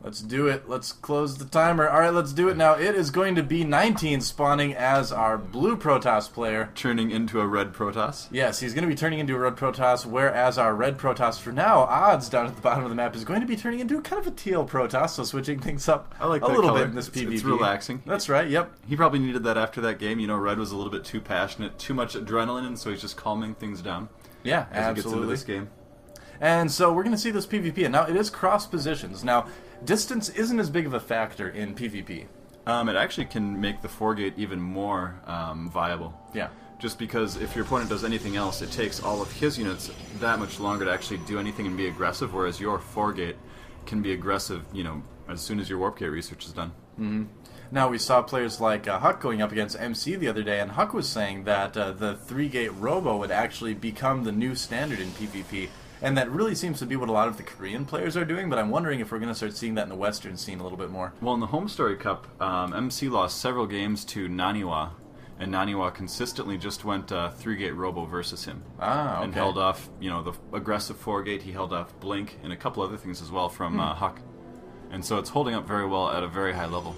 Let's do it. Let's close the timer. All right, let's do it now. It is going to be 19 spawning as our blue Protoss player. Turning into a red Protoss? Yes, he's going to be turning into a red Protoss, whereas our red Protoss for now, Oddz down at the bottom of the map, is going to be turning into kind of a teal Protoss, so switching things up I like a that little color. bit in this PvP. It's relaxing. That's right, yep. He probably needed that after that game. You know, red was a little bit too passionate, too much adrenaline, and so he's just calming things down. Yeah, as absolutely. he gets into this game. And so we're going to see this PvP, and now it is cross positions. Now, distance isn't as big of a factor in PvP. It actually can make the 4-gate even more viable. Yeah. Just because if your opponent does anything else, it takes all of his units that much longer to actually do anything and be aggressive, whereas your 4-gate can be aggressive, you know, as soon as your warp gate research is done. Mm-hmm. Now, we saw players like Huck going up against MC the other day, and Huck was saying that the 3-gate robo would actually become the new standard in PvP. And that really seems to be what a lot of the Korean players are doing, but I'm wondering if we're going to start seeing that in the Western scene a little bit more. Well, in the Home Story Cup, MC lost several games to Naniwa, and Naniwa consistently just went 3-gate robo versus him. Ah, okay. And held off, you know, the aggressive 4-gate, he held off Blink, and a couple other things as well from Huck. And so it's holding up very well at a very high level.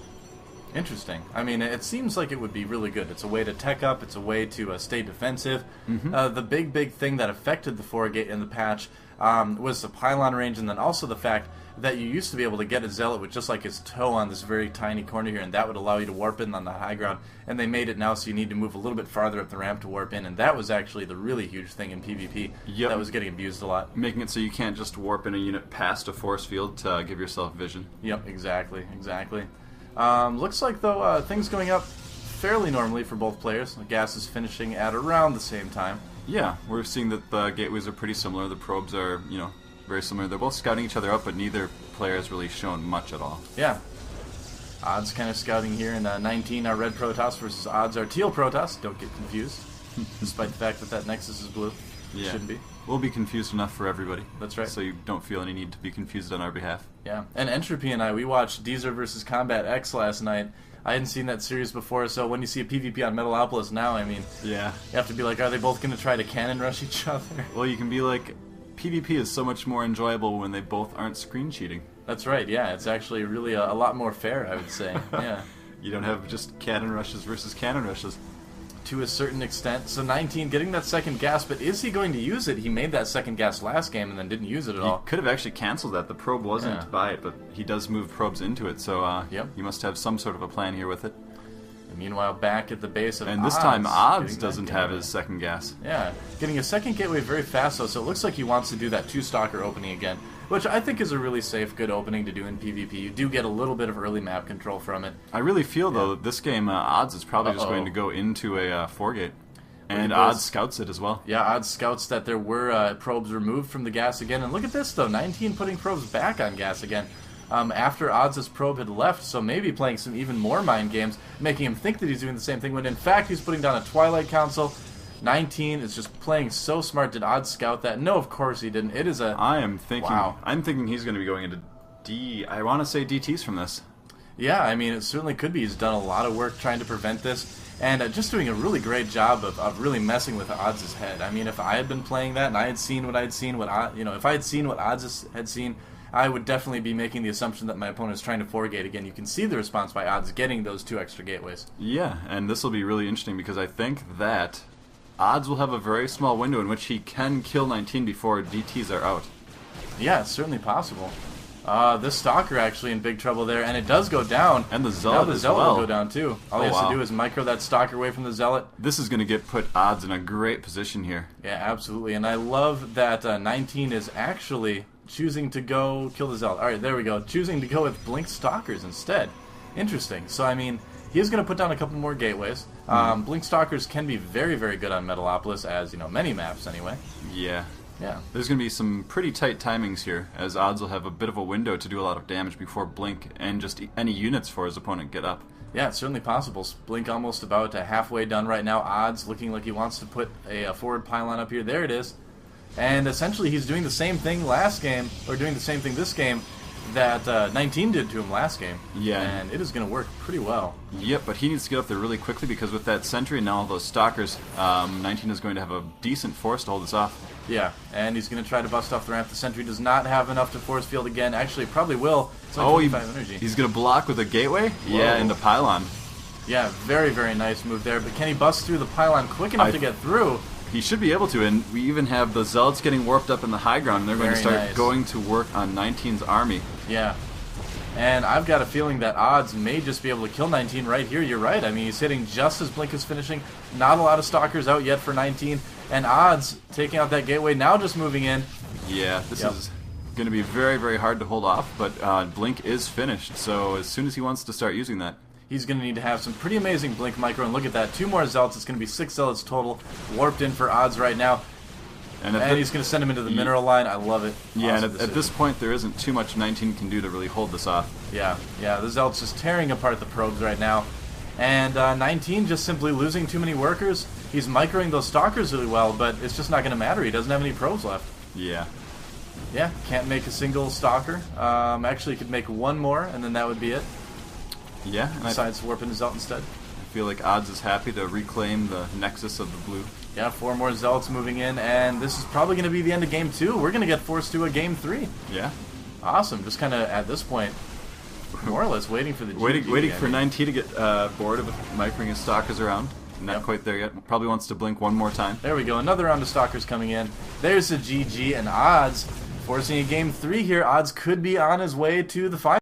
Interesting. I mean, it seems like it would be really good. It's a way to tech up. It's a way to stay defensive. The big thing that affected the 4-gate in the patch was the pylon range, and then also the fact that you used to be able to get a Zealot with just like his toe on this very tiny corner here, and that would allow you to warp in on the high ground. And they made it now so you need to move a little bit farther up the ramp to warp in, and that was actually the really huge thing in PvP that was getting abused a lot. Making it so you can't just warp in a unit past a force field to give yourself vision. Yep, exactly. Looks like, though, things going up fairly normally for both players. The gas is finishing at around the same time. Yeah, we're seeing that the gateways are pretty similar. The probes are, you know, very similar. They're both scouting each other out, but neither player has really shown much at all. Yeah. Oddz kind of scouting here in 19, our red Protoss versus Oddz, our teal Protoss. Don't get confused, despite the fact that that Nexus is blue. Yeah. Shouldn't be. We'll be confused enough for everybody. That's right. So you don't feel any need to be confused on our behalf. Yeah. And Entropy and I, we watched Deezer versus Combat X last night. I hadn't seen that series before, so when you see a PvP on Metalopolis now, I mean, yeah, you have to be like, are they both going to try to cannon rush each other? Well, you can be like, PvP is so much more enjoyable when they both aren't screen cheating. That's right, yeah. It's actually really a lot more fair, I would say. Yeah. You don't have just cannon rushes versus cannon rushes. To a certain extent. So 19 getting that second gas, but is he going to use it? He made that second gas last game and then didn't use it at all. He could have actually canceled that. The probe wasn't by it, but he does move probes into it, so he must have some sort of a plan here with it. And meanwhile, back at the base of And this time, Oddz doesn't have his second gas. Yeah, getting a second gateway very fast, though, so it looks like he wants to do that 2-stalker opening again, which I think is a really safe, good opening to do in PvP. You do get a little bit of early map control from it. I really feel, though, that this game, Oddz is probably just going to go into a 4-gate. And Oddz scouts it as well. Yeah, Oddz scouts that there were probes removed from the gas again. And look at this, though. 19 putting probes back on gas again after Odds' probe had left. So maybe playing some even more mind games, making him think that he's doing the same thing, when in fact he's putting down a Twilight Council. 19 is just playing so smart. Did Oddz scout that? No, of course he didn't. It is a... I'm thinking he's going to be going into I want to say DTs from this. Yeah, I mean, it certainly could be. He's done a lot of work trying to prevent this. And just doing a really great job of really messing with Odds' head. I mean, if I had been playing that and I had seen what I'd seen, if I had seen what Odds had seen, I would definitely be making the assumption that my opponent is trying to 4-gate again. You can see the response by Odds getting those 2 extra gateways. Yeah, and this will be really interesting because I think that Odds will have a very small window in which he can kill 19 before DTs are out. Yeah, it's certainly possible. This Stalker actually in big trouble there, and it does go down. And the Zealot as well. Will go down too. All he has to do is micro that Stalker away from the Zealot. This is going to get put Odds in a great position here. Yeah, absolutely. And I love that 19 is actually choosing to go kill the Zealot. Alright, there we go. Choosing to go with Blink Stalkers instead. Interesting. So, I mean, he is going to put down a couple more gateways. Blink Stalkers can be very, very good on Metalopolis, as, many maps anyway. Yeah. Yeah. There's going to be some pretty tight timings here, as Odds will have a bit of a window to do a lot of damage before Blink and just any units for his opponent get up. Yeah, it's certainly possible. Blink almost about halfway done right now. Odds looking like he wants to put a forward pylon up here. There it is. And essentially he's doing the same thing last game, or doing the same thing this game, that 19 did to him last game. Yeah. And it is going to work pretty well. Yep, but he needs to get up there really quickly because with that sentry and now all those stalkers, 19 is going to have a decent force to hold this off. Yeah, and he's going to try to bust off the ramp. The sentry does not have enough to force field again. Actually, probably will. It's only 25 energy. He's going to block with a gateway? Whoa. Yeah, in the pylon. Yeah, very, very nice move there. But can he bust through the pylon quick enough to get through? He should be able to, and we even have the Zealots getting warped up in the high ground, and they're going to start going to work on 19's army. Yeah. And I've got a feeling that Oddz may just be able to kill 19 right here. You're right. I mean, he's hitting just as Blink is finishing. Not a lot of Stalkers out yet for 19. And Oddz taking out that gateway, now just moving in. Yeah, this is going to be very, very hard to hold off, but Blink is finished, so as soon as he wants to start using that, he's going to need to have some pretty amazing Blink micro, and look at that. 2 more Zealots. It's going to be 6 Zealots total. Warped in for Oddz right now. And he's going to send him into the mineral line. I love it. Yeah, awesome and at this point, there isn't too much 19 can do to really hold this off. Yeah, the Zealots just tearing apart the probes right now. And 19 just simply losing too many workers. He's microing those Stalkers really well, but it's just not going to matter. He doesn't have any probes left. Yeah. Yeah, can't make a single Stalker. Actually, could make 1 more, and then that would be it. Yeah. And decides to warp into Zelt instead. I feel like Oddz is happy to reclaim the Nexus of the blue. Yeah, 4 more Zealots moving in, and this is probably going to be the end of Game 2. We're going to get forced to a Game 3. Yeah. Awesome. Just kind of, at this point, more or less waiting for the GG. Waiting for 19 to get bored of microing his Stalkers around. Not quite there yet. Probably wants to blink 1 more time. There we go. Another round of Stalkers coming in. There's the GG, and Oddz forcing a Game 3 here. Oddz could be on his way to the final.